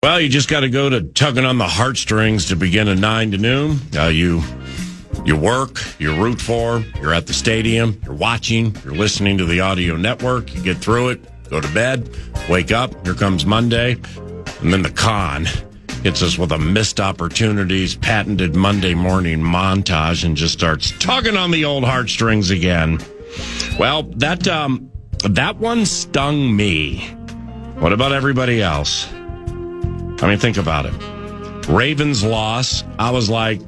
Well, you just got to go to tugging on the heartstrings to begin a 9 to noon. You work, you root for, you're at the stadium, you're watching, you're listening to the audio network, you get through it, go to bed, wake up, here comes Monday, and then the con hits us with a missed opportunities, patented Monday morning montage and just starts tugging on the old heartstrings again. Well, that one stung me. What about everybody else? I mean, think about it. Ravens loss. I was like,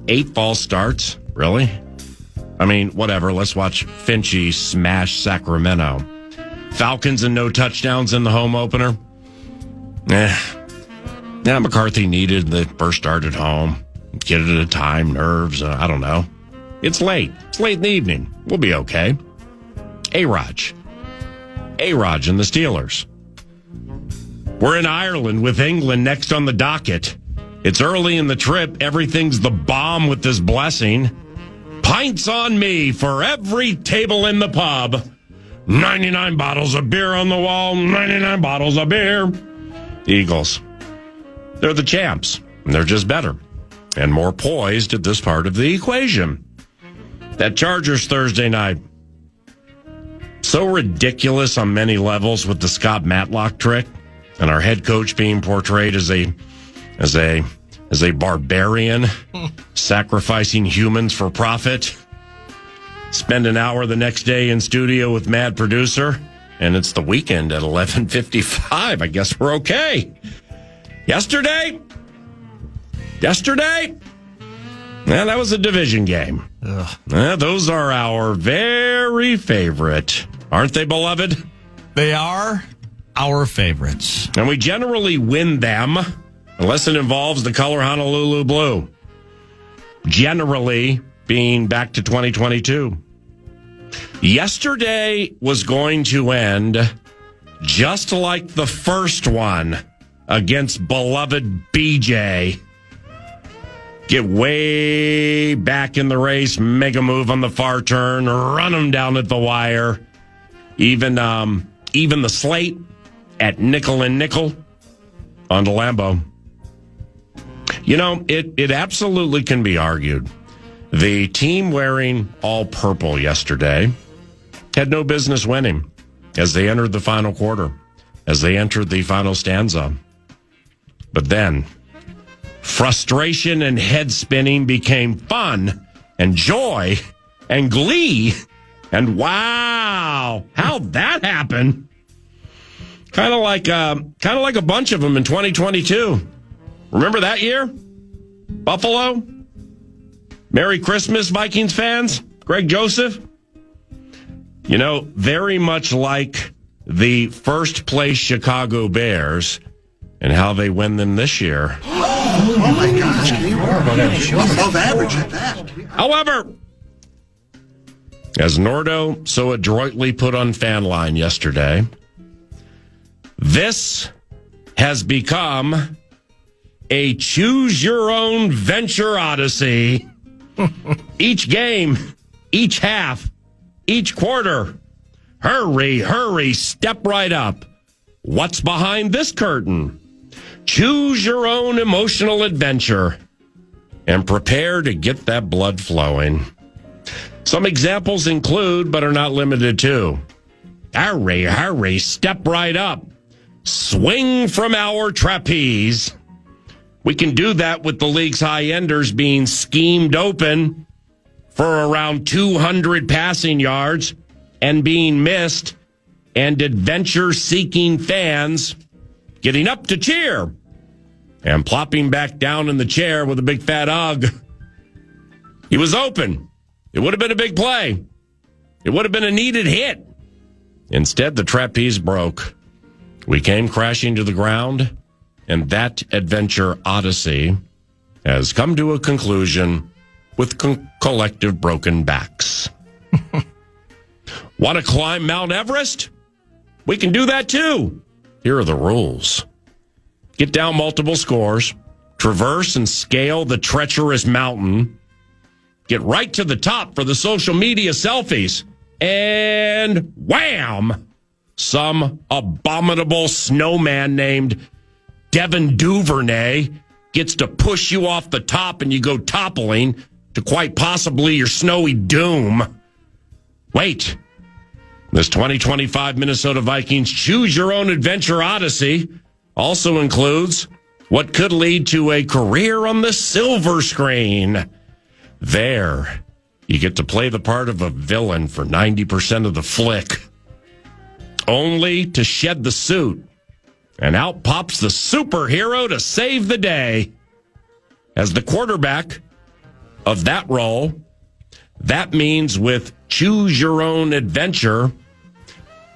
8 false starts? Really? I mean, whatever. Let's watch Finchie smash Sacramento. Falcons and no touchdowns in the home opener? Yeah, McCarthy needed the first start at home. Get it at a time, nerves, I don't know. It's late. It's late in the evening. We'll be okay. A-Raj and the Steelers. We're in Ireland with England next on the docket. It's early in the trip. Everything's the bomb with this blessing. Pints on me for every table in the pub. 99 bottles of beer on the wall. 99 bottles of beer. The Eagles. They're the champs. And they're just better. And more poised at this part of the equation. That Chargers Thursday night. So ridiculous on many levels with the Scott Matlock trick. And our head coach being portrayed as a barbarian, sacrificing humans for profit. Spend an hour the next day in studio with Mad Producer, and it's the weekend at 11:55. I guess we're okay. Yesterday, that was a division game. Those are our very favorite, aren't they, beloved? They are our favorites. And we generally win them unless it involves the color Honolulu blue. Generally being back to 2022. Yesterday was going to end just like the first one against beloved BJ. Get way back in the race, make a move on the far turn, run them down at the wire. Even the slate at nickel and nickel on the Lambeau. You know, it absolutely can be argued. The team wearing all purple yesterday had no business winning as they entered the final quarter, as they entered the final stanza. But then, frustration and head spinning became fun and joy and glee. And wow, how'd that happen? Kind of like a bunch of them in 2022. Remember that year? Buffalo? Merry Christmas, Vikings fans? Greg Joseph? You know, very much like the first place Chicago Bears and how they win them this year. Oh my gosh, can you above average at that? However, as Nordo so adroitly put on Fan Line yesterday, this has become a choose-your-own-venture odyssey. Each game, each half, each quarter. Hurry, step right up. What's behind this curtain? Choose your own emotional adventure and prepare to get that blood flowing. Some examples include, but are not limited to, hurry, step right up. Swing from our trapeze. We can do that with the league's high-enders being schemed open for around 200 passing yards and being missed, and adventure-seeking fans getting up to cheer and plopping back down in the chair with a big fat ugh. He was open. It would have been a big play. It would have been a needed hit. Instead, the trapeze broke. We came crashing to the ground, and that adventure odyssey has come to a conclusion with collective broken backs. Want to climb Mount Everest? We can do that too. Here are the rules. Get down multiple scores, traverse and scale the treacherous mountain, get right to the top for the social media selfies, and wham! Some abominable snowman named Devin Duvernay gets to push you off the top and you go toppling to quite possibly your snowy doom. Wait. This 2025 Minnesota Vikings Choose Your Own Adventure Odyssey also includes what could lead to a career on the silver screen. There, you get to play the part of a villain for 90% of the flick, only to shed the suit, and out pops the superhero to save the day. As the quarterback of that role, that means with Choose Your Own Adventure,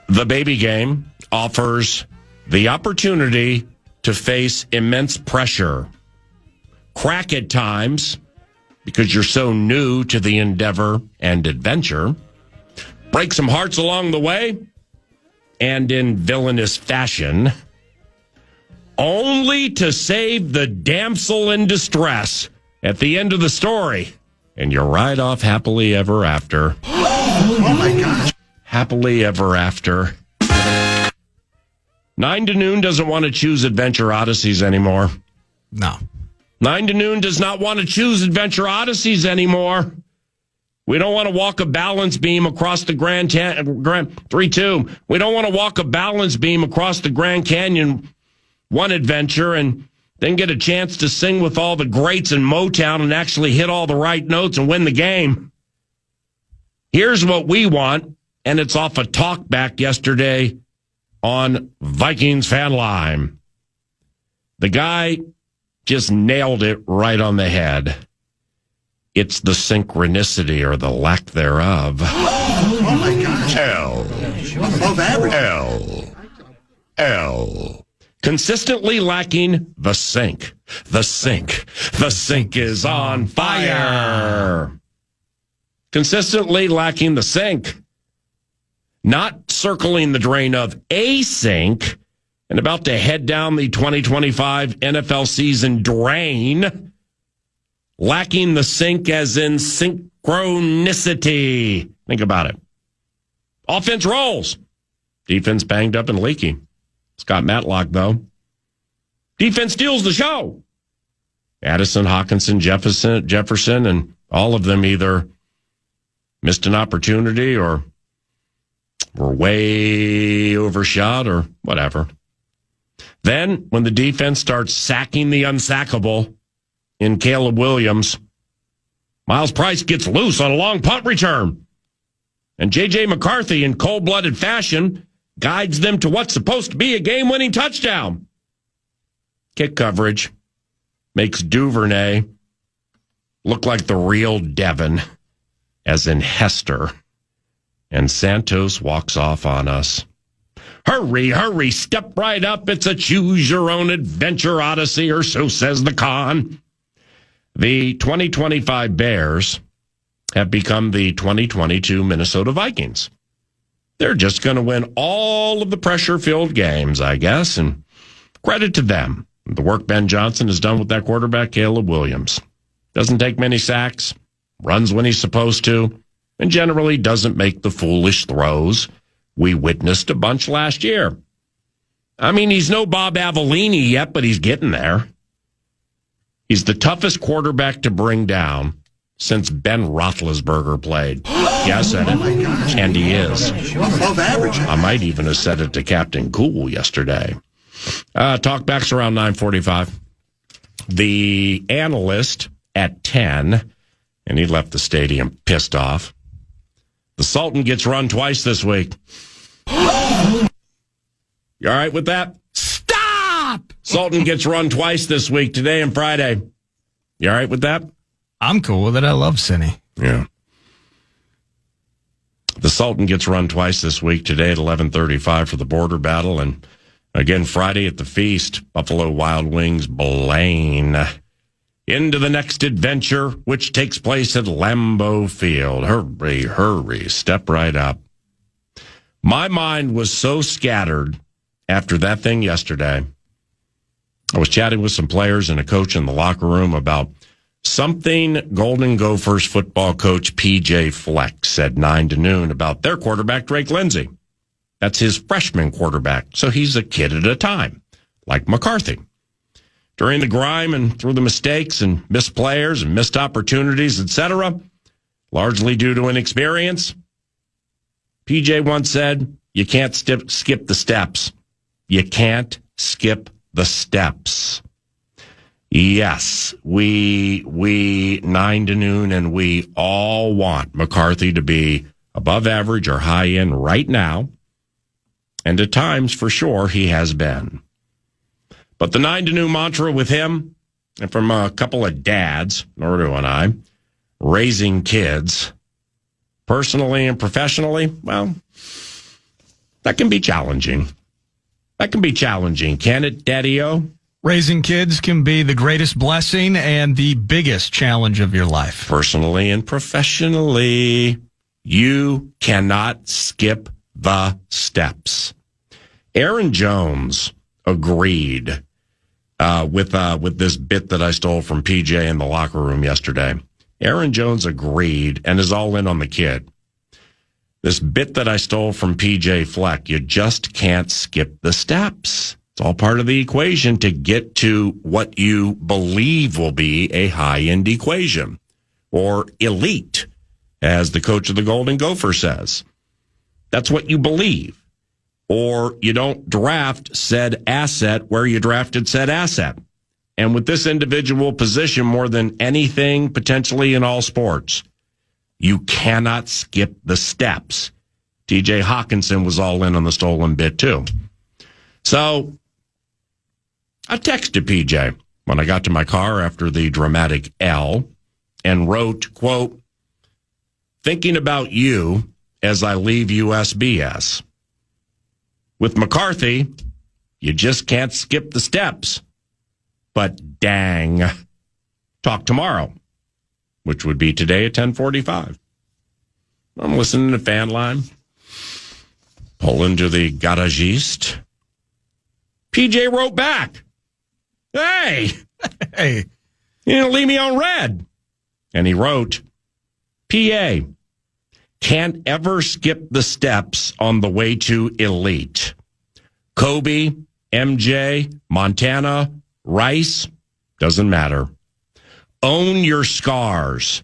the baby game offers the opportunity to face immense pressure, crack at times because you're so new to the endeavor and adventure, break some hearts along the way, and in villainous fashion, only to save the damsel in distress at the end of the story. And you ride off happily ever after. Oh my gosh. Happily ever after. 9 to Noon doesn't want to choose Adventure Odysseys anymore. No. 9 to Noon does not want to choose Adventure Odysseys anymore. We don't want to walk a balance beam across the Grand 3-2. We don't want to walk a balance beam across the Grand Canyon one adventure and then get a chance to sing with all the greats in Motown and actually hit all the right notes and win the game. Here's what we want, and it's off a talkback yesterday on Vikings Fan Line. The guy just nailed it right on the head. It's the synchronicity or the lack thereof. Oh my gosh. Above average. L. Consistently lacking the sink. The sink. The sink is on fire. Consistently lacking the sink. Not circling the drain of a sink and about to head down the 2025 NFL season drain. Lacking the sink as in synchronicity. Think about it. Offense rolls. Defense banged up and leaky. Scott Matlock, though. Defense steals the show. Addison, Hawkinson, Jefferson, and all of them either missed an opportunity or were way overshot or whatever. Then, when the defense starts sacking the unsackable in Caleb Williams, Miles Price gets loose on a long punt return. And J.J. McCarthy, in cold-blooded fashion, guides them to what's supposed to be a game-winning touchdown. Kick coverage makes Duvernay look like the real Devin, as in Hester. And Santos walks off on us. Hurry, hurry, step right up. It's a choose-your-own-adventure odyssey, or so says the con. The 2025 Bears have become the 2022 Minnesota Vikings. They're just going to win all of the pressure-filled games, I guess, and credit to them. The work Ben Johnson has done with that quarterback, Caleb Williams. Doesn't take many sacks, runs when he's supposed to, and generally doesn't make the foolish throws we witnessed a bunch last year. I mean, he's no Bob Avellini yet, but he's getting there. He's the toughest quarterback to bring down since Ben Roethlisberger played. Yeah, I said it. Oh my gosh. And he is. Above average. I might even have said it to Captain Cool yesterday. Talkbacks around 9:45. The analyst at 10, and he left the stadium pissed off. The Sultan gets run twice this week. You all right with that? Stop! Sultan gets run twice this week, today and Friday. You all right with that? I'm cool with it. I love Cinny. Yeah. The Sultan gets run twice this week, today at 11:35 for the border battle, and again Friday at the feast, Buffalo Wild Wings Blaine. Into the next adventure, which takes place at Lambeau Field. Hurry, hurry, step right up. My mind was so scattered after that thing yesterday. I was chatting with some players and a coach in the locker room about something Golden Gophers football coach P.J. Fleck said 9 to noon about their quarterback, Drake Lindsay. That's his freshman quarterback, so he's a kid at a time, like McCarthy. during the grime and through the mistakes and missed players and missed opportunities, etc., largely due to inexperience. PJ once said, you can't skip the steps. You can't skip the steps. Yes, we 9 to noon, and we all want McCarthy to be above average or high end right now. And at times, for sure, he has been. But the 9 to noon mantra with him, and from a couple of dads, Nordo and I, raising kids, personally and professionally, well, that can be challenging. That can be challenging, can it, Daddy-O? Raising kids can be the greatest blessing and the biggest challenge of your life. Personally and professionally, you cannot skip the steps. Aaron Jones agreed with this bit that I stole from PJ in the locker room yesterday. Aaron Jones agreed and is all in on the kid. This bit that I stole from PJ Fleck, you just can't skip the steps. It's all part of the equation to get to what you believe will be a high-end equation, or elite, as the coach of the Golden Gopher says. That's what you believe. Or you don't draft said asset where you drafted said asset. And with this individual position, more than anything potentially in all sports, you cannot skip the steps. TJ Hawkinson was all in on the stolen bit too. So I texted PJ when I got to my car after the dramatic L and wrote, quote, thinking about you as I leave USBS. With McCarthy, you just can't skip the steps. But dang, talk tomorrow, which would be today at 10:45. I'm listening to Fan Line, pull into the garagiste. PJ wrote back, hey, you didn't leave me on red. And he wrote, PA, can't ever skip the steps on the way to elite. Kobe, MJ, Montana, Rice, doesn't matter. Own your scars.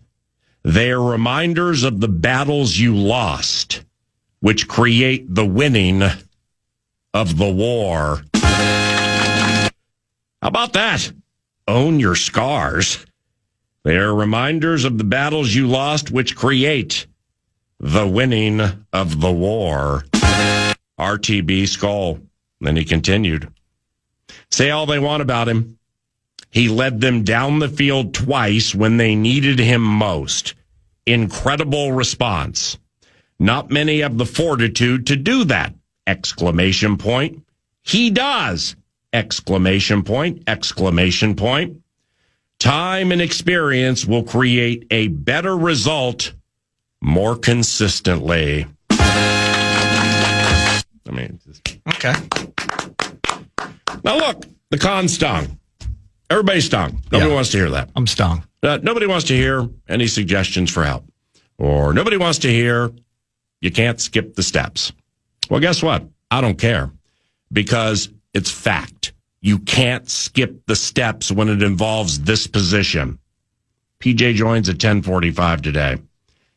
They are reminders of the battles you lost, which create the winning of the war. How about that? Own your scars. They are reminders of the battles you lost, which create the winning of the war. RTB Skull. Then he continued. Say all they want about him. He led them down the field twice when they needed him most. Incredible response. Not many have the fortitude to do that! Exclamation point. He does! Exclamation point, exclamation point. Time and experience will create a better result more consistently. I mean, Okay. Now look, the con stung. Everybody's stung. Nobody wants to hear that. I'm stung. Nobody wants to hear any suggestions for help. Or nobody wants to hear you can't skip the steps. Well, guess what? I don't care. Because it's fact. You can't skip the steps when it involves this position. PJ joins at 10:45 today.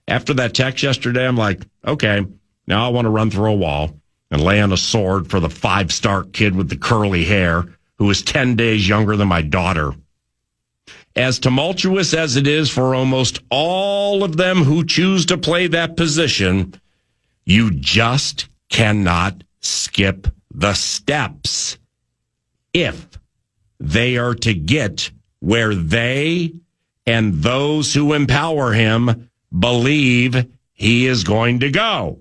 After that text yesterday, I'm like, okay, now I want to run through a wall and lay on a sword for the 5-star kid with the curly hair who is 10 days younger than my daughter. As tumultuous as it is for almost all of them who choose to play that position, you just cannot skip the steps if they are to get where they and those who empower him believe he is going to go.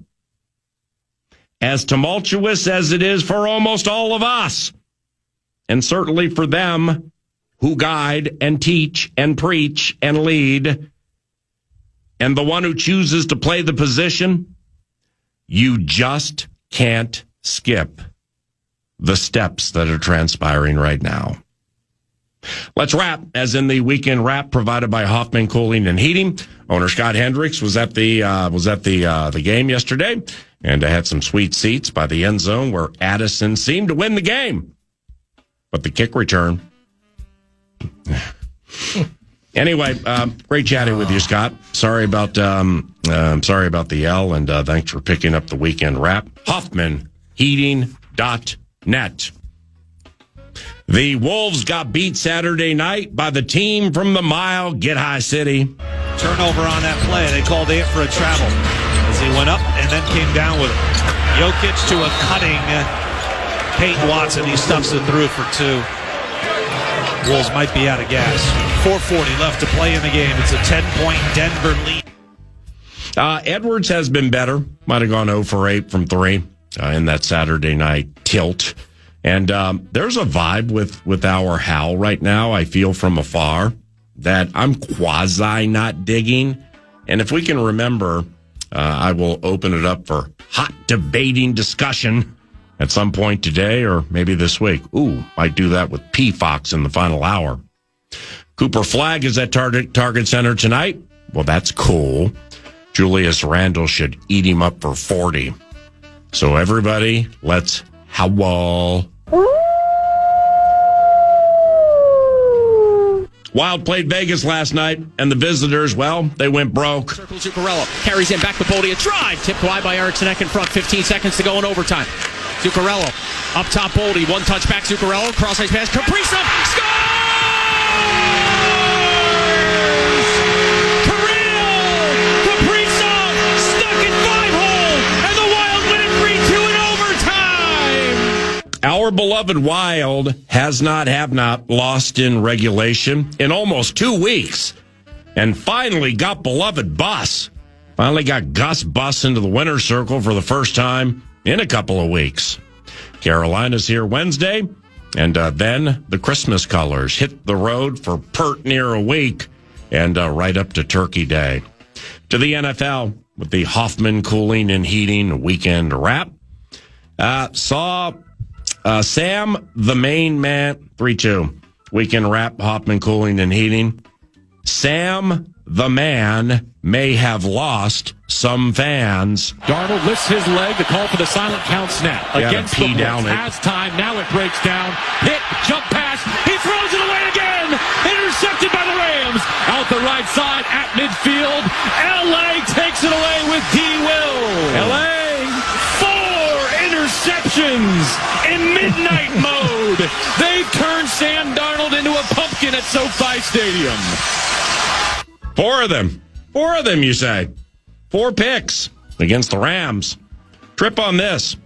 As tumultuous as it is for almost all of us, and certainly for them who guide and teach and preach and lead, and the one who chooses to play the position, you just can't skip the steps that are transpiring right now. Let's wrap, as in the weekend wrap provided by Hoffman Cooling and Heating. Owner Scott Hendricks was at the game yesterday, and I had some sweet seats by the end zone where Addison seemed to win the game. But the kick return Anyway, great chatting with you, Scott. Sorry about the L, and thanks for picking up the weekend wrap. HoffmanHeating.net. The Wolves got beat Saturday night by the team from the Mile Get High City. Turnover on that play. They called Ant for a travel as he went up and then came down with it. Jokic to a cutting Peyton Watson. He stuffs it through for two. Wolves might be out of gas. 4:40 left to play in the game. It's a 10-point Denver lead. Edwards has been better. Might have gone 0 for 8 from 3 in that Saturday night tilt. And there's a vibe with our Hal right now, I feel from afar, that I'm quasi not digging. And if we can remember, I will open it up for hot debating discussion at some point today or maybe this week. Ooh, might do that with P. Fox in the final hour. Cooper Flagg is at Target Center tonight. Well, that's cool. Julius Randle should eat him up for 40. So everybody, let's howl. Wild played Vegas last night, and the visitors, well, they went broke. Circles Zuccarello, carries in back to Boldy, a drive, tipped wide by Eriksson Ek in front, 15 seconds to go in overtime. Zuccarello, up top Boldy, one touch back, Zuccarello, cross-ice pass, Kaprizov, scores! Kirill Kaprizov, stuck in 5-hole, and the Wild win it 3-2 in overtime! Our beloved Wild have not lost in regulation in almost 2 weeks, and finally got beloved Bus. Finally got Gus Bus into the winner's circle for the first time in a couple of weeks. Carolina's here Wednesday, and then the Christmas colors hit the road for pert near a week and right up to Turkey Day. To the NFL with the Hoffman Cooling and Heating weekend wrap. Saw Sam the Main Man, 3-2. Weekend wrap, Hoffman Cooling and Heating. Sam the Man may have lost some fans. Darnold lifts his leg to call for the silent count snap. Against the blitz. Has time. Now it breaks down. Hit. Jump pass. He throws it away again. Intercepted by the Rams. Out the right side at midfield. L.A. takes it away with D. Will. L.A. 4 interceptions in midnight mode. They've turned Sam Darnold into a pumpkin at SoFi Stadium. 4 of them. 4 of them, you say. 4 picks against the Rams. Trip on this.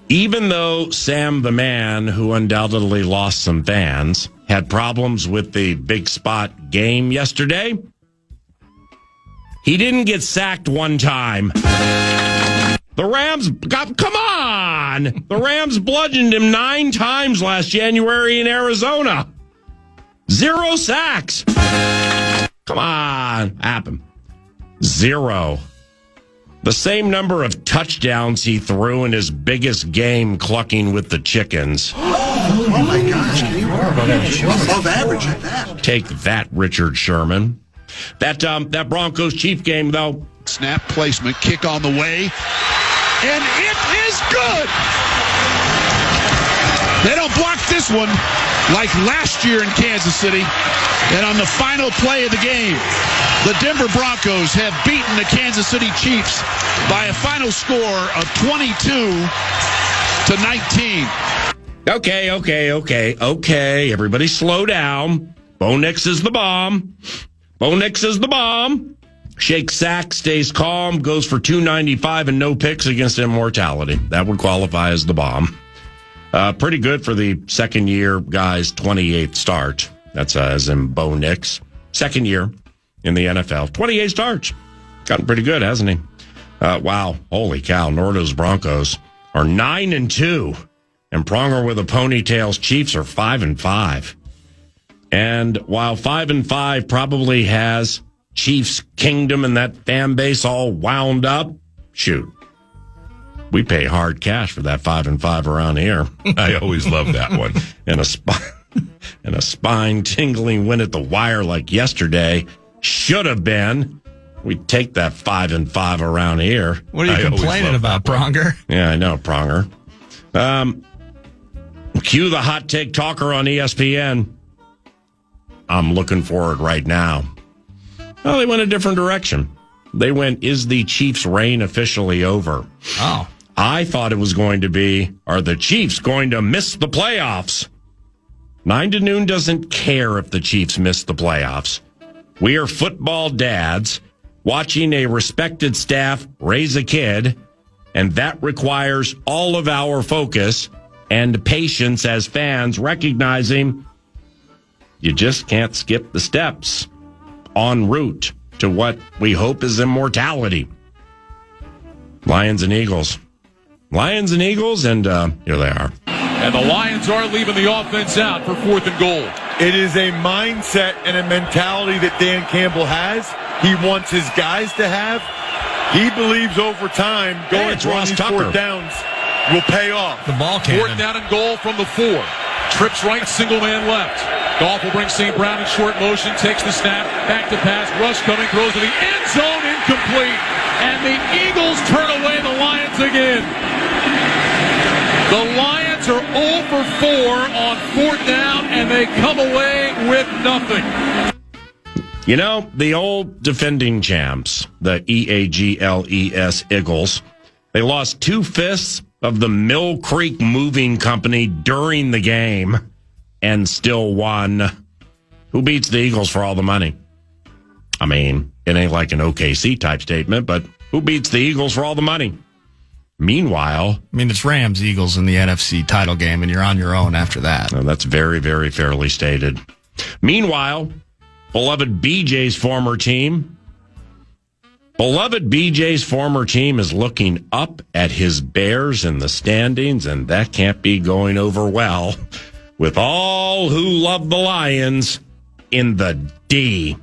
Even though Sam the Man, who undoubtedly lost some fans, had problems with the big spot game yesterday, he didn't get sacked one time. The Rams come on! The Rams bludgeoned him 9 times last January in Arizona. 0 sacks. Come on, happen. 0. The same number of touchdowns he threw in his biggest game clucking with the chickens. Oh my gosh, can you above average at that? Take that, Richard Sherman. That Broncos Chief game, though. Snap placement, kick on the way, and it is good! They don't block this one like last year in Kansas City. And on the final play of the game, the Denver Broncos have beaten the Kansas City Chiefs by a final score of 22-19. Okay. Everybody slow down. Bo Nix is the bomb. Shakes sack, stays calm, goes for 295 and no picks against immortality. That would qualify as the bomb. Pretty good for the second-year guy's 28th start. That's as in Bo Nix. Second year in the NFL. 28 starts. Gotten pretty good, hasn't he? Wow. Holy cow. Nordo's Broncos are 9-2. And Pronger with a ponytail's Chiefs are 5-5. And while 5-5 probably has Chiefs Kingdom and that fan base all wound up, shoot. We pay hard cash for that 5-5 around here. I always love that one. And a spine-tingling win at the wire like yesterday should have been. We'd take that 5-5 around here. What are you complaining about, Pronger? Yeah, I know, Pronger. Cue the hot take talker on ESPN. I'm looking forward right now. Well, they went a different direction. They went, is the Chiefs' reign officially over? Oh. I thought it was going to be, are the Chiefs going to miss the playoffs? 9 to noon doesn't care if the Chiefs miss the playoffs. We are football dads watching a respected staff raise a kid, and that requires all of our focus and patience as fans, recognizing you just can't skip the steps en route to what we hope is immortality. Lions and Eagles. Lions and Eagles, and here they are. And the Lions are leaving the offense out for 4th and goal. It is a mindset and a mentality that Dan Campbell has. He wants his guys to have. He believes over time going for these 4th downs will pay off. The ball cannon. 4th down and goal from the 4. Trips right, single man left. Goff will bring St. Brown in short motion, takes the snap, back to pass, rush coming, throws to the end zone, incomplete. And the Eagles turn away the Lions again. The Lions are 0 for 4 on 4th down, and they come away with nothing. You know, the old defending champs, the EAGLES Eagles, they lost 2/5 of the Mill Creek Moving Company during the game and still won. Who beats the Eagles for all the money? I mean, it ain't like an OKC type statement, but who beats the Eagles for all the money? Meanwhile, I mean, it's Rams Eagles in the NFC title game, and you're on your own after that. That's very, very fairly stated. Meanwhile, beloved BJ's former team is looking up at his Bears in the standings, and that can't be going over well with all who love the Lions in the D.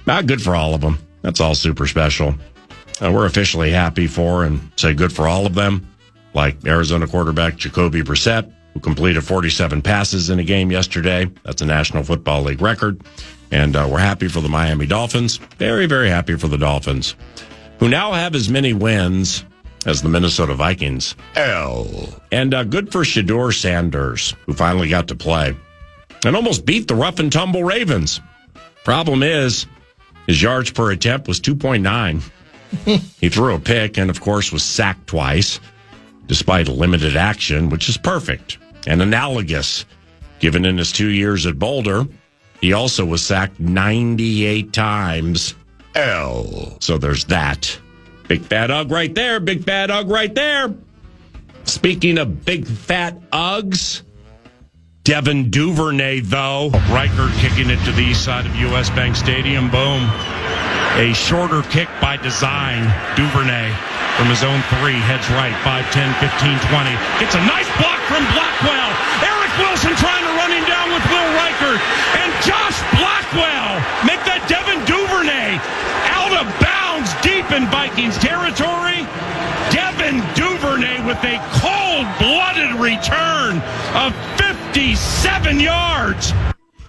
Not good for all of them. That's all super special. We're officially happy for and say good for all of them, like Arizona quarterback Jacoby Brissett, who completed 47 passes in a game yesterday. That's a National Football League record. And we're happy for the Miami Dolphins. Very, very happy for the Dolphins, who now have as many wins as the Minnesota Vikings. And good for Shedeur Sanders, who finally got to play and almost beat the rough and tumble Ravens. Problem is, his yards per attempt was 2.9. He threw a pick and, of course, was sacked twice, despite limited action, which is perfect and analogous. Given in his 2 years at Boulder, he also was sacked 98 times. So there's that. Big fat Ugg right there. Big fat Ugg right there. Speaking of big fat Uggs, Devin Duvernay, though. Riker kicking it to the east side of U.S. Bank Stadium. Boom. A shorter kick by design. Duvernay from his own 3. Heads right. 5, 10, 15, 20. Gets a nice block from Blackwell. Eric Wilson trying to run him down with Will Riker. And Josh Blackwell make that Devin Duvernay out of bounds deep in Vikings territory. Devin Duvernay with a cold-blooded return of 57 yards.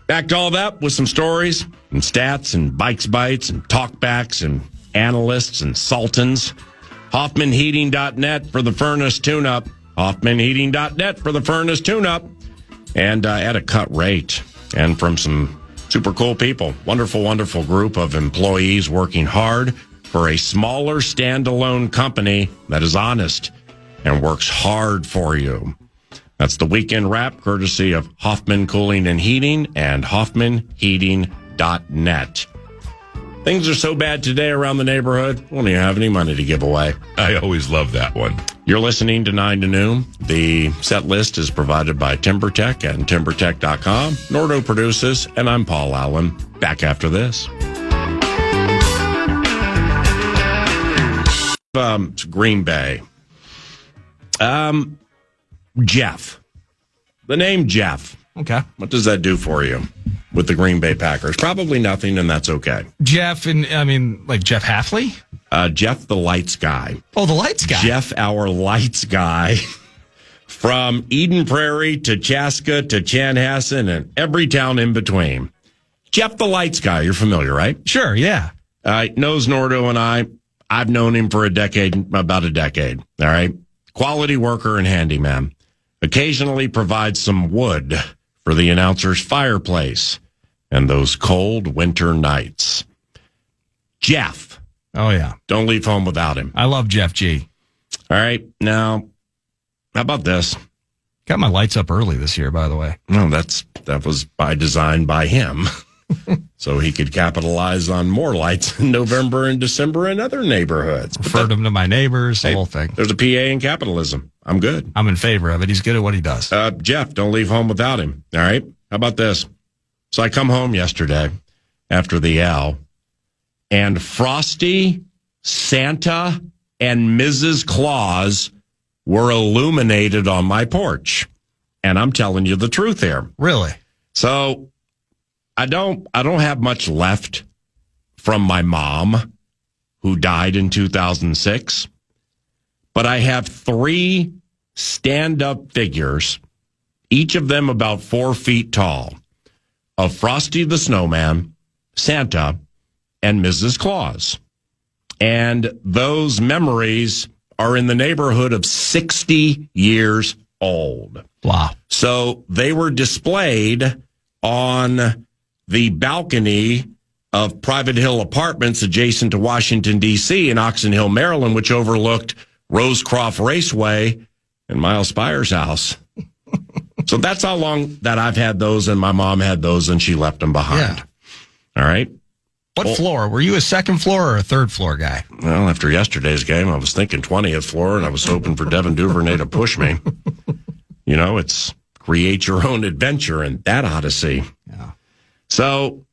Back to all that with some stories and stats and Bikes Bites and talkbacks and analysts and sultans. HoffmanHeating.net for the furnace tune-up. HoffmanHeating.net for the furnace tune-up. And at a cut rate. And from some super cool people. Wonderful, wonderful group of employees working hard for a smaller standalone company that is honest and works hard for you. That's the weekend wrap, courtesy of Hoffman Cooling and Heating and HoffmanHeating.net. Things are so bad today around the neighborhood, we don't even have any money to give away. I always love that one. You're listening to 9 to Noon. The set list is provided by TimberTech and TimberTech.com. Nordo produces, and I'm Paul Allen. Back after this. Green Bay. Jeff. The name Jeff. Okay. What does that do for you with the Green Bay Packers? Probably nothing, and that's okay. Jeff, and I mean, like Jeff Halfley? Jeff the Lights Guy. Oh, the Lights Guy. Jeff, our Lights Guy. From Eden Prairie to Chaska to Chanhassen and every town in between. Jeff the Lights Guy. You're familiar, right? Sure, yeah. Knows Nordo and I've known him for about a decade. All right. Quality worker and handyman. Occasionally provides some wood for the announcer's fireplace. and those cold winter nights. Jeff. Oh, yeah. Don't leave home without him. I love Jeff G. All right. Now, how about this? Got my lights up early this year, by the way. No, that was by design by him. So he could capitalize on more lights in November and December in other neighborhoods. Referred them to my neighbors, the whole thing. There's a PA in capitalism. I'm good. I'm in favor of it. He's good at what he does. Jeff, don't leave home without him. All right. How about this? So I come home yesterday after the L, and Frosty, Santa, and Mrs. Claus were illuminated on my porch. And I'm telling you the truth here. Really? So I don't have much left from my mom, who died in 2006. But I have 3 stand-up figures, each of them about 4 feet tall, of Frosty the Snowman, Santa, and Mrs. Claus. And those memories are in the neighborhood of 60 years old. Wow. So they were displayed on the balcony of Private Hill Apartments adjacent to Washington, D.C. in Oxon Hill, Maryland, which overlooked Rosecroft Raceway and Miles Spires' house. So that's how long that I've had those, and my mom had those, and she left them behind. Yeah. All right. What floor? Were you a second floor or a third floor guy? Well, after yesterday's game, I was thinking 20th floor, and I was hoping for Devin Duvernay to push me. You know, it's create your own adventure in that odyssey. Yeah. So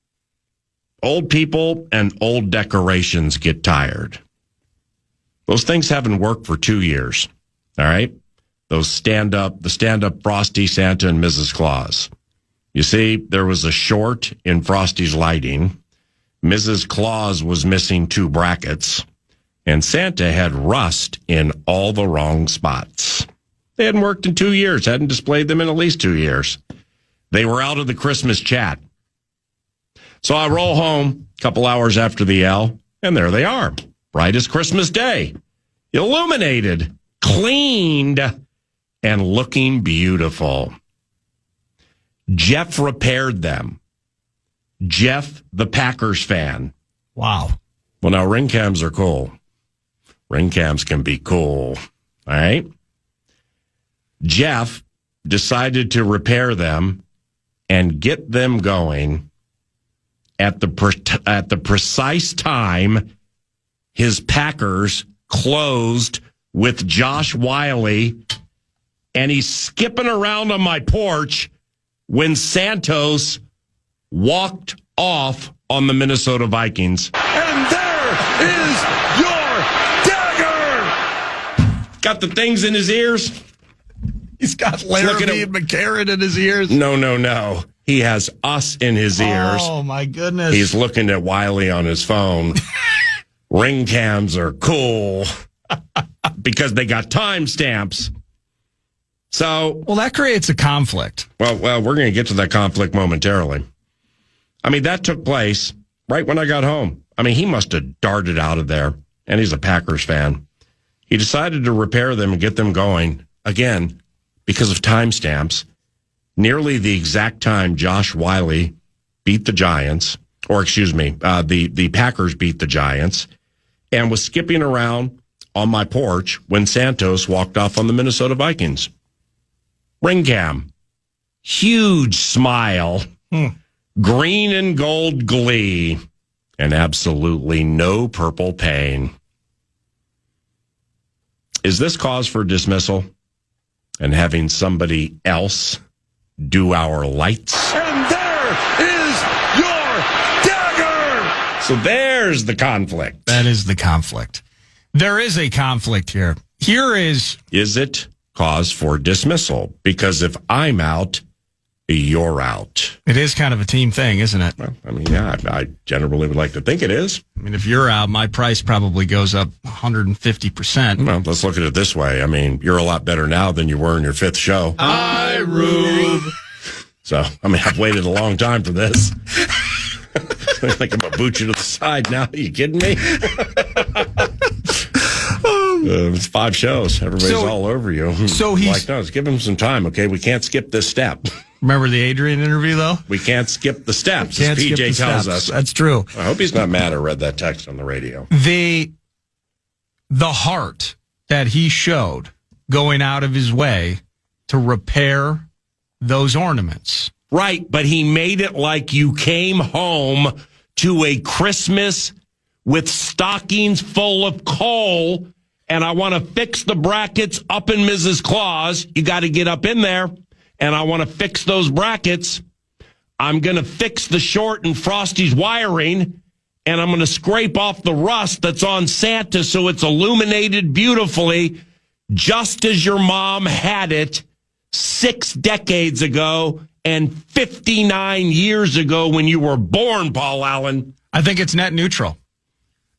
old people and old decorations get tired. Those things haven't worked for 2 years. All right. The stand-up Frosty, Santa, and Mrs. Claus. You see, there was a short in Frosty's lighting. Mrs. Claus was missing 2 brackets, and Santa had rust in all the wrong spots. They hadn't worked in 2 years, hadn't displayed them in at least 2 years. They were out of the Christmas chat. So I roll home a couple hours after the L, and there they are. Bright as Christmas Day. Illuminated, cleaned, and looking beautiful. Jeff repaired them. Jeff, the Packers fan. Wow. Well, now ring cams are cool. Ring cams can be cool. All right. Jeff decided to repair them and get them going at the precise time his Packers closed with Josh Wiley, and he's skipping around on my porch when Santos walked off on the Minnesota Vikings. And there is your dagger! Got the things in his ears? He's got Larrabee and McCarron in his ears. No. He has us in his ears. Oh, my goodness. He's looking at Wiley on his phone. Ring cams are cool because they got timestamps. So, well, that creates a conflict. Well, we're going to get to that conflict momentarily. I mean, that took place right when I got home. I mean, he must have darted out of there, and he's a Packers fan. He decided to repair them and get them going, again, because of timestamps, nearly the exact time Josh Wiley beat the Giants, the Packers beat the Giants, and was skipping around on my porch when Santos walked off on the Minnesota Vikings. Ring cam. Huge smile. Green and gold glee. And absolutely no purple pain. Is this cause for dismissal? And having somebody else do our lights? And there is your dagger! So there's the conflict. That is the conflict. There is a conflict here. Is it cause for dismissal? Because if I'm out, you're out. It is kind of a team thing, isn't it? Well, I mean, yeah, I generally would like to think it is. I mean, if you're out, my price probably goes up 150%. Well, let's look at it this way. I mean, you're a lot better now than you were in your 5th show. I rube. So, I mean, I've waited a long time for this. I think I'm going to boot you to the side now. Are you kidding me? It's 5 shows. Everybody's all over you. So he's like, no, let's give him some time, okay? We can't skip this step. Remember the Adrian interview, though? We can't skip the steps, as PJ tells us. That's true. I hope he's not mad I read that text on the radio. The heart that he showed going out of his way to repair those ornaments. Right, but he made it like you came home to a Christmas with stockings full of coal, and I want to fix the brackets up in Mrs. Claus. You got to get up in there, and I want to fix those brackets. I'm going to fix the short and Frosty's wiring, and I'm going to scrape off the rust that's on Santa so it's illuminated beautifully, just as your mom had it 6 decades ago and 59 years ago when you were born, Paul Allen. I think it's net neutral.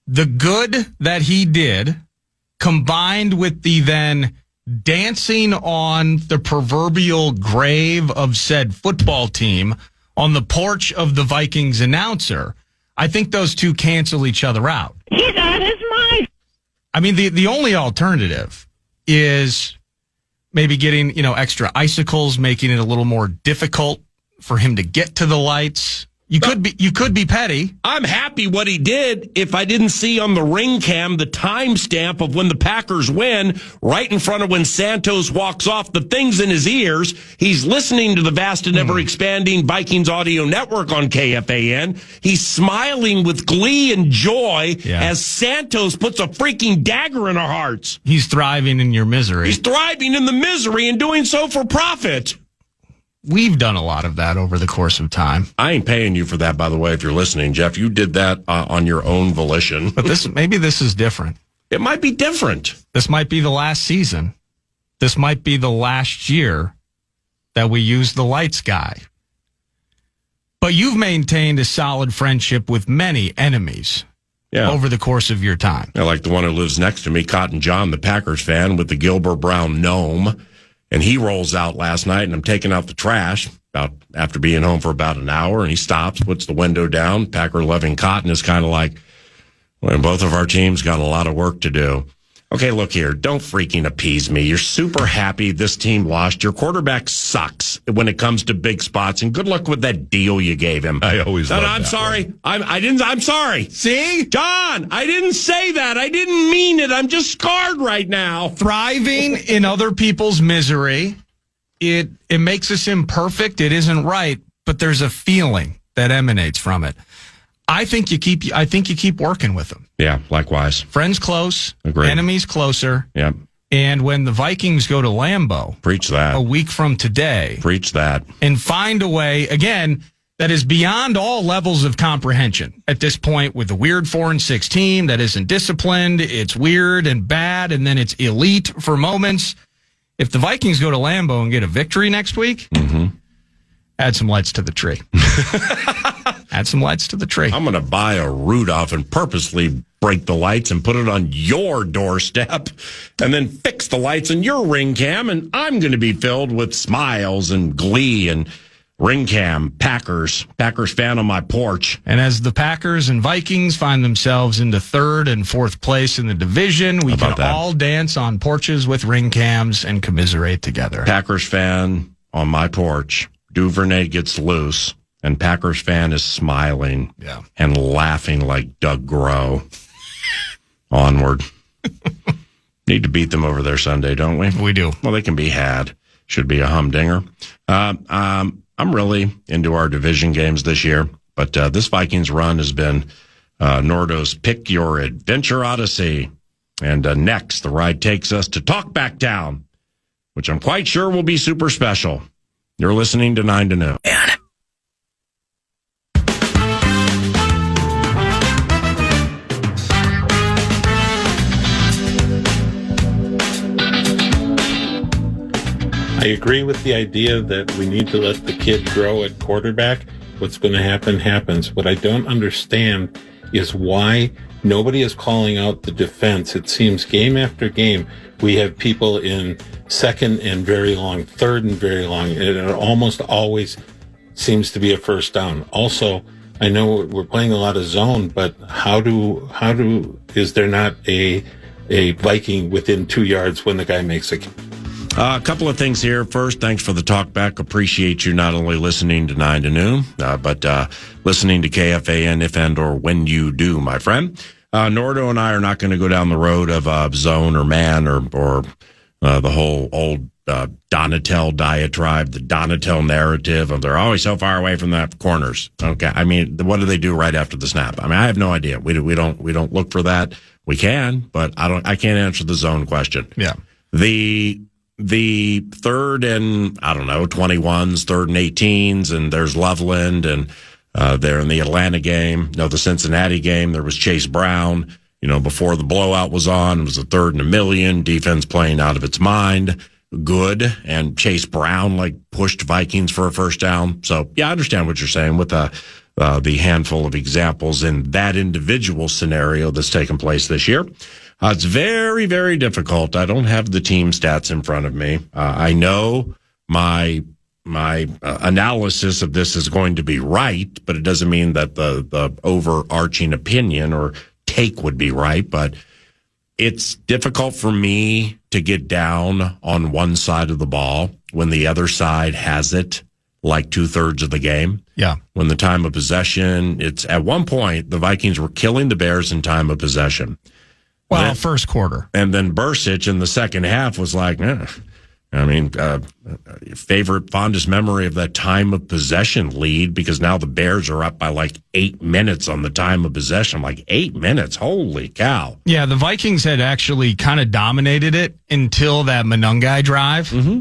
The good that he did, combined with the then dancing on the proverbial grave of said football team on the porch of the Vikings announcer, I think those two cancel each other out. He's out his mind. I mean, the only alternative is maybe getting, extra icicles, making it a little more difficult for him to get to the lights. You could be petty. I'm happy what he did. If I didn't see on the ring cam the timestamp of when the Packers win, right in front of when Santos walks off, the thing's in his ears. He's listening to the vast and ever-expanding Vikings audio network on KFAN. He's smiling with glee and joy as Santos puts a freaking dagger in our hearts. He's thriving in your misery. He's thriving in the misery and doing so for profit. We've done a lot of that over the course of time. I ain't paying you for that, by the way, if you're listening, Jeff. You did that on your own volition. But maybe this is different. It might be different. This might be the last season. This might be the last year that we use the lights guy. But you've maintained a solid friendship with many enemies over the course of your time. Yeah, like the one who lives next to me, Cotton John, the Packers fan, with the Gilbert Brown gnome. And he rolls out last night, and I'm taking out the trash after being home for about an hour, and he stops, puts the window down. Packer-loving Cotton is kind of like, well, both of our teams got a lot of work to do. Okay, look here. Don't freaking appease me. You're super happy this team lost. Your quarterback sucks when it comes to big spots, and good luck with that deal you gave him. I always love I'm that sorry. one. I'm sorry. See? John, I didn't say that. I didn't mean it. I'm just scarred right now. Thriving in other people's misery. It makes us imperfect. It isn't right, but there's a feeling that emanates from it. I think you keep working with them. Yeah, likewise. Friends close, Agreed. Enemies closer. Yeah. And when the Vikings go to Lambeau, Preach that. a week from today, Preach that. and find a way, again, that is beyond all levels of comprehension at this point with the weird 4-6 team that isn't disciplined. It's weird and bad, and then it's elite for moments. If the Vikings go to Lambeau and get a victory next week, add some lights to the tree. Add some lights to the tree. I'm going to buy a Rudolph and purposely break the lights and put it on your doorstep and then fix the lights in your ring cam, and I'm going to be filled with smiles and glee and ring cam, Packers fan on my porch. And as the Packers and Vikings find themselves into third and fourth place in the division, we can all dance on porches with ring cams and commiserate together. Packers fan on my porch. Duvernay gets loose, and Packers fan is smiling and laughing like Doug Groh. Onward. Need to beat them over there Sunday, don't we? We do. Well, they can be had. Should be a humdinger. I'm really into our division games this year, but this Vikings run has been Nordo's Pick Your Adventure Odyssey. And next, the ride takes us to Talkback Town, which I'm quite sure will be super special. You're listening to 9 to Noon. I agree with the idea that we need to let the kid grow at quarterback. What's going to happen happens. What I don't understand is why nobody is calling out the defense. It seems game after game we have people in second and very long, third and very long, and it almost always seems to be a first down. Also, I know we're playing a lot of zone, but is there not a Viking within 2 yards when the guy makes a A couple of things here. First, thanks for the talk back. Appreciate you not only listening to 9 to noon, but listening to KFAN if and or when you do, my friend. Nordo and I are not going to go down the road of zone or man or the whole old Donatel diatribe, the Donatel narrative of they're always so far away from the corners. Okay, I mean, what do they do right after the snap? I mean, I have no idea. We don't look for that. We can, but I can't answer the zone question. Yeah. The third and, 21s, third and 18s, and there's Loveland, and there in the Atlanta game, the Cincinnati game, there was Chase Brown, before the blowout was on, it was a 3rd and 1,000,000, defense playing out of its mind, good, and Chase Brown, pushed Vikings for a first down. So, yeah, I understand what you're saying with the handful of examples in that individual scenario that's taken place this year. It's very, very difficult. I don't have the team stats in front of me. I know my analysis of this is going to be right, but it doesn't mean that the overarching opinion or take would be right. But it's difficult for me to get down on one side of the ball when the other side has it 2/3 of the game. Yeah. When the time of possession, it's at one point, the Vikings were killing the Bears in time of possession. Well, first quarter. And then Bursic in the second half was fondest memory of that time of possession lead, because now the Bears are up by 8 minutes on the time of possession. 8 minutes. Holy cow. Yeah, the Vikings had actually kind of dominated it until that Monungai drive. Mm-hmm.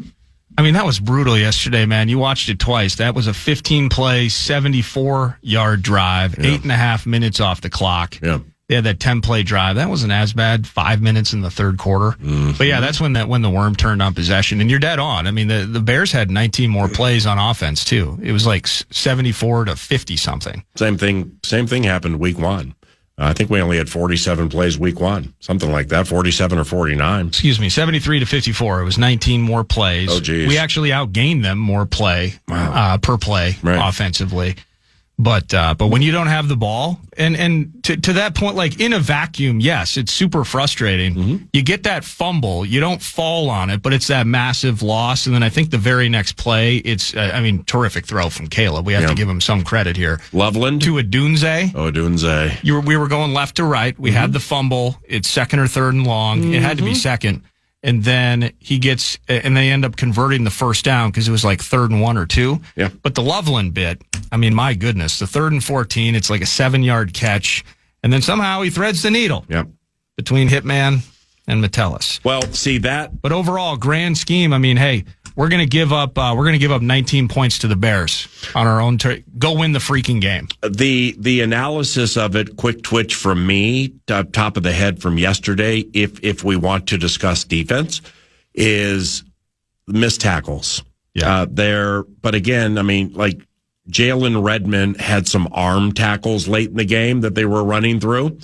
I mean, that was brutal yesterday, man. You watched it twice. That was a 15-play, 74-yard drive, 8.5 minutes off the clock. Yeah. They had that 10-play drive. That wasn't as bad. 5 minutes in the third quarter. Mm-hmm. But yeah, that's when the worm turned on possession. And you're dead on. I mean, the Bears had 19 more plays on offense too. It was 74 to 50 something. Same thing happened week one. I think we only had 47 plays week one, something like that, 47 or 49. Excuse me, 73 to 54. It was 19 more plays. Oh, geez. We actually outgained them more play per play offensively. But when you don't have the ball, and to that point, in a vacuum, yes, it's super frustrating. Mm-hmm. You get that fumble, you don't fall on it, but it's that massive loss. And then I think the very next play, it's terrific throw from Caleb. We have to give him some credit here. Loveland to Adunze. Oh, Adunze. We were going left to right. We had the fumble. It's second or third and long. Mm-hmm. It had to be second. And then they end up converting the first down because it was 3rd and 1 or 2. Yeah. But the Loveland bit, I mean, my goodness, the 3rd and 14, it's a 7-yard catch. And then somehow he threads the needle between Hitman and Metellus. Well, see that. But overall, grand scheme, I mean, hey, we're going to give up 19 points to the Bears on our own. Go win the freaking game. The analysis of it, quick twitch from me, top of the head from yesterday, if we want to discuss defense, is missed tackles. Yeah. But again, I mean, Jalen Redmond had some arm tackles late in the game that they were running through.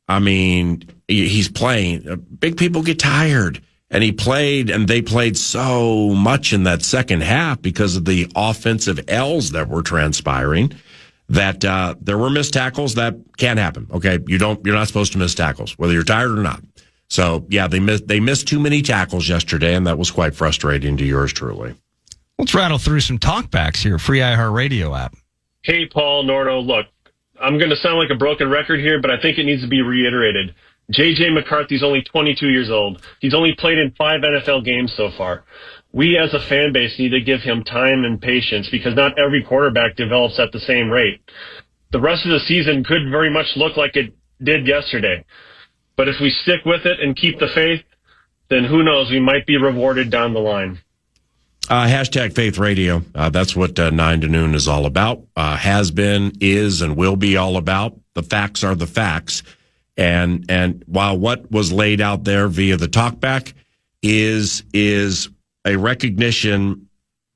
I mean, he's playing. Big people get tired. And they played so much in that second half because of the offensive L's that were transpiring that there were missed tackles. That can't happen. Okay, you're not supposed to miss tackles, whether you're tired or not. So yeah, they missed too many tackles yesterday, and that was quite frustrating to yours truly. Let's rattle through some talkbacks here. Free iHeartRadio app. Hey, Paul, Nordo, look, I'm going to sound like a broken record here, but I think it needs to be reiterated. J.J. McCarthy's only 22 years old. He's only played in 5 NFL games so far. We as a fan base need to give him time and patience because not every quarterback develops at the same rate. The rest of the season could very much look like it did yesterday. But if we stick with it and keep the faith, then who knows, we might be rewarded down the line. Hashtag Faith Radio. That's what 9 to noon is all about. Has been, is, and will be all about. The facts are the facts. And while what was laid out there via the talkback is a recognition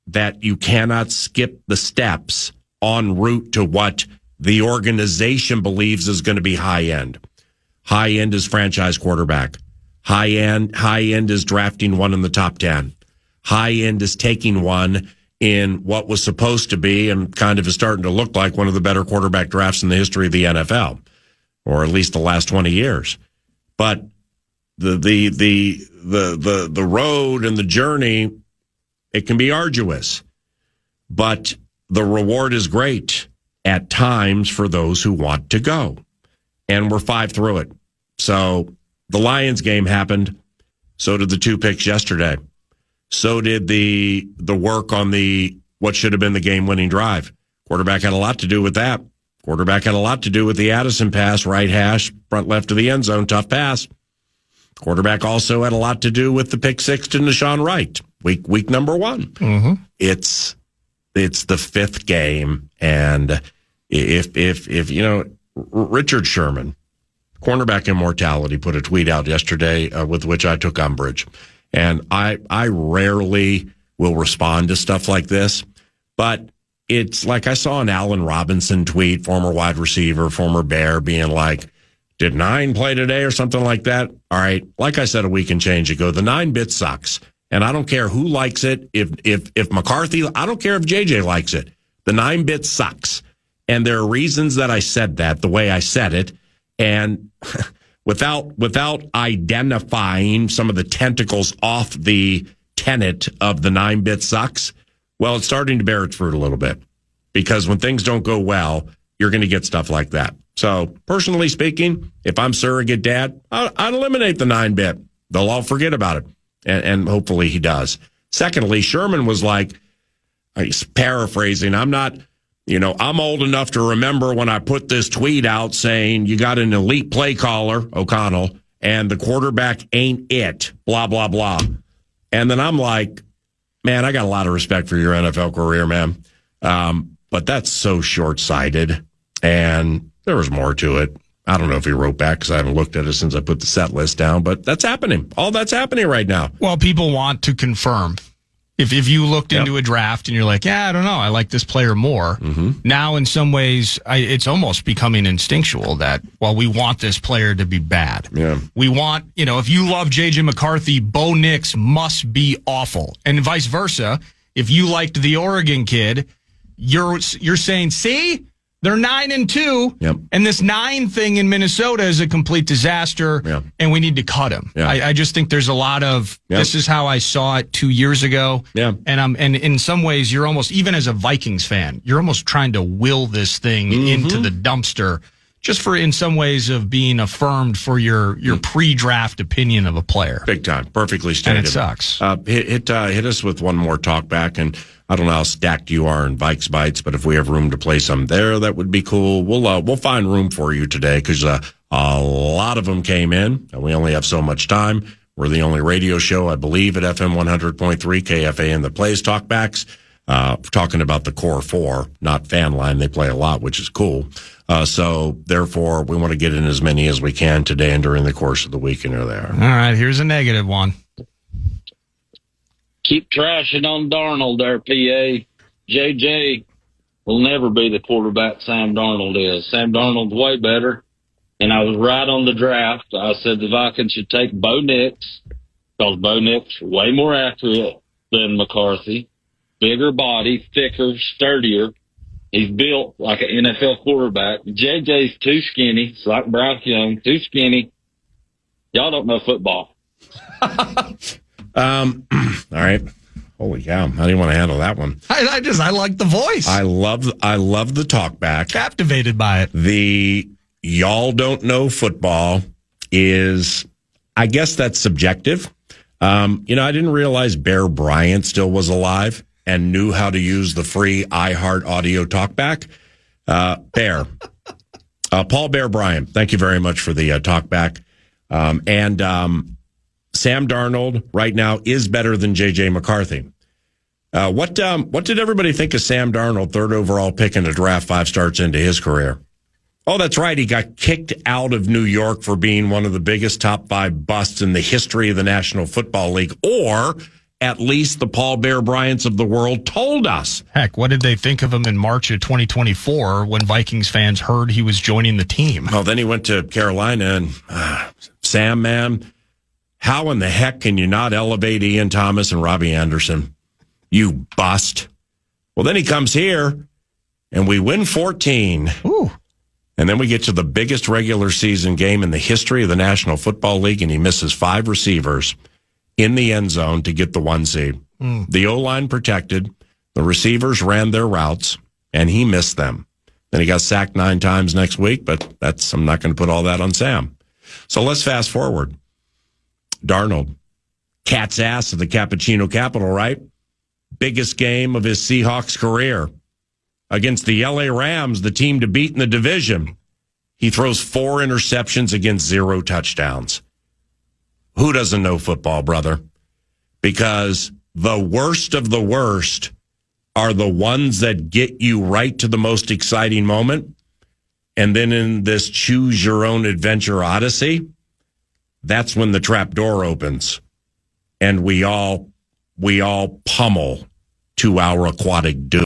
that you cannot skip the steps en route to what the organization believes is going to be high end. High end is franchise quarterback. High end is drafting one in the top 10. High end is taking one in what was supposed to be and kind of is starting to look like one of the better quarterback drafts in the history of the NFL, or at least the last 20 years. But the road and the journey, it can be arduous, but the reward is great at times for those who want to go. And we're 5 through it. So the Lions game happened. So did the 2 picks yesterday. So did the work on what should have been the game-winning drive. Quarterback had a lot to do with that. Quarterback had a lot to do with the Addison pass, right hash, front left of the end zone, tough pass. Quarterback also had a lot to do with the pick 6 to Deshaun Wright, week number 1. Mm-hmm. It's the 5th game, and if you know, Richard Sherman, cornerback immortality, put a tweet out yesterday with which I took umbrage, and I rarely will respond to stuff like this, but it's like I saw an Allen Robinson tweet, former wide receiver, former Bear, being like, did 9 play today or something like that? All right. Like I said a week and change ago, the 9-bit sucks. And I don't care who likes it. If McCarthy, I don't care if JJ likes it. The 9-bit sucks. And there are reasons that I said that the way I said it. And without identifying some of the tentacles off the tenet of the 9-bit sucks, well, it's starting to bear its fruit a little bit. Because when things don't go well, you're going to get stuff like that. So, personally speaking, if I'm surrogate dad, I'd eliminate the 9-bit. They'll all forget about it. And hopefully he does. Secondly, Sherman was like, he's paraphrasing, I'm old enough to remember when I put this tweet out saying you got an elite play caller, O'Connell, and the quarterback ain't it, blah, blah, blah. And then I'm like, man, I got a lot of respect for your NFL career, man. But that's so short-sighted. And there was more to it. I don't know if he wrote back because I haven't looked at it since I put the set list down, but that's happening. All that's happening right now. Well, people want to confirm. If you looked into a draft and you're like, yeah, I don't know, I like this player more. Mm-hmm. Now, in some ways, it's almost becoming instinctual that, well, we want this player to be bad. Yeah. We want, if you love J.J. McCarthy, Bo Nix must be awful. And vice versa. If you liked the Oregon kid, you're saying, see? They're 9-2, and this 9 thing in Minnesota is a complete disaster, and we need to cut him. Yeah. I just think there's a lot of this is how I saw it 2 years ago. Yeah. And in some ways, you're almost, even as a Vikings fan, you're almost trying to will this thing into the dumpster, just for in some ways of being affirmed for your pre-draft opinion of a player. Big time, perfectly stated. And it sucks. Hit us with one more talk back, and I don't know how stacked you are in Vikes Bites, but if we have room to play some there, that would be cool. We'll find room for you today because a lot of them came in, and we only have so much time. We're the only radio show, I believe, at FM 100.3 KFAN that plays talkbacks. Talking about the core 4, not fan line. They play a lot, which is cool. So therefore, we want to get in as many as we can today and during the course of the week, and they're there. All right, here's a negative one. Keep trashing on Darnold there, PA. JJ will never be the quarterback Sam Darnold is. Sam Darnold's way better, and I was right on the draft. I said the Vikings should take Bo Nix because Bo Nix is way more accurate than McCarthy. Bigger body, thicker, sturdier. He's built like an NFL quarterback. JJ's too skinny. It's like Bryce Young, too skinny. Y'all don't know football. All right. Holy cow. How do you want to handle that one? I like the voice. I love the talk back. Captivated by it. The y'all don't know football is, I guess that's subjective. I didn't realize Bear Bryant still was alive and knew how to use the free iHeart audio talkback. Bear. Paul Bear Bryant, thank you very much for the talkback. Sam Darnold right now is better than J.J. McCarthy. What did everybody think of Sam Darnold, 3rd overall pick in the draft, 5 starts into his career? Oh, that's right. He got kicked out of New York for being one of the biggest top 5 busts in the history of the National Football League, or at least the Paul Bear Bryants of the world told us. Heck, what did they think of him in March of 2024 when Vikings fans heard he was joining the team? Well, then he went to Carolina, and Sam, man, how in the heck can you not elevate Ian Thomas and Robbie Anderson? You bust. Well, then he comes here, and we win 14. Ooh. And then we get to the biggest regular season game in the history of the National Football League, and he misses 5 receivers in the end zone to get the 1 seed. The O-line protected, the receivers ran their routes, and he missed them. Then he got sacked 9 times next week, but I'm not going to put all that on Sam. So let's fast forward. Darnold, cat's ass of the Cappuccino Capital, right? Biggest game of his Seahawks career. Against the LA Rams, the team to beat in the division. He throws 4 interceptions against 0 touchdowns. Who doesn't know football, brother? Because the worst of the worst are the ones that get you right to the most exciting moment. And then in this choose your own adventure odyssey, that's when the trap door opens and we all pummel to our aquatic doom.